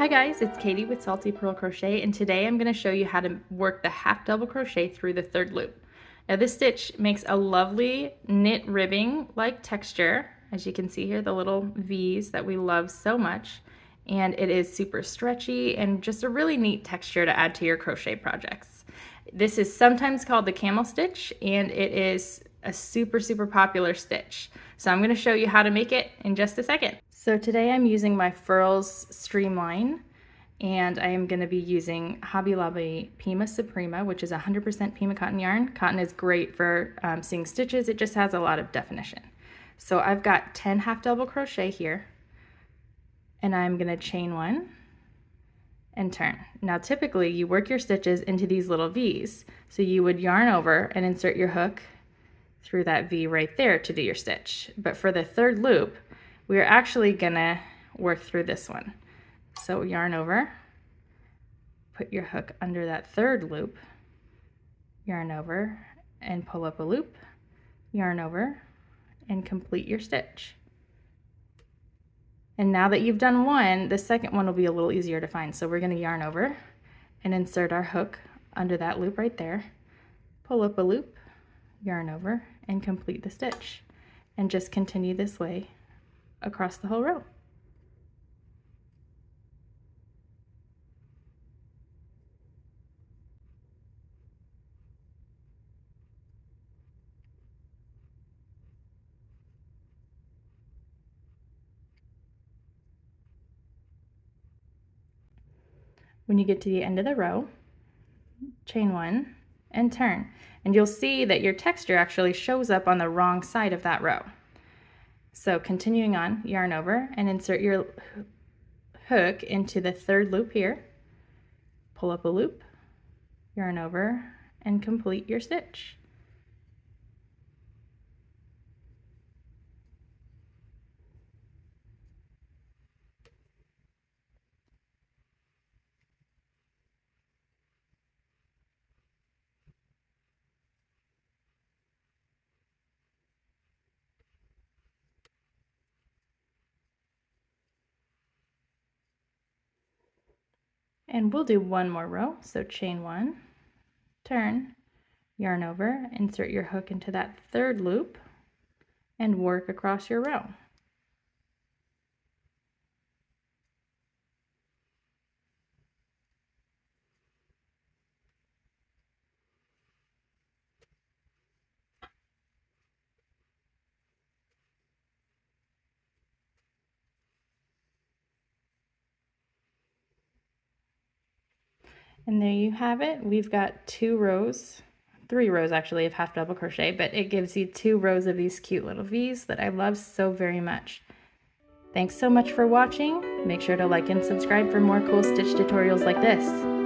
Hi guys, it's Katie with Salty Pearl Crochet, and today I'm going to show you how to work the half double crochet through the third loop. Now this stitch makes a lovely knit ribbing like texture. As you can see here, the little V's that we love so much, and it is super stretchy and just a really neat texture to add to your crochet projects. This is sometimes called the camel stitch, and it is a super popular stitch. So I'm going to show you how to make it in just a second. So today I'm using my Furls Streamline, and I am going to be using ILTY Pima Suprema, which is 100% Pima cotton yarn. Cotton is great for seeing stitches. It just has a lot of definition. So I've got 10 half double crochet here, and I'm going to chain one and turn. Now typically you work your stitches into these little V's. So you would yarn over and insert your hook through that V right there to do your stitch. But for the third loop, we're actually gonna work through this one. So yarn over, put your hook under that third loop, yarn over and pull up a loop, yarn over and complete your stitch. And now that you've done one, the second one will be a little easier to find. So we're gonna yarn over and insert our hook under that loop right there, pull up a loop, yarn over and complete the stitch. And just continue this way across the whole row. When you get to the end of the row, chain one and turn. And you'll see that your texture actually shows up on the wrong side of that row. So continuing on, yarn over and insert your hook into the third loop here, pull up a loop, yarn over and complete your stitch. And we'll do one more row. So chain one, turn, yarn over, insert your hook into that third loop and work across your row. And there you have it. We've got 3 rows actually of half double crochet, but it gives you 2 rows of these cute little V's that I love so very much. Thanks so much for watching. Make sure to like and subscribe for more cool stitch tutorials like this.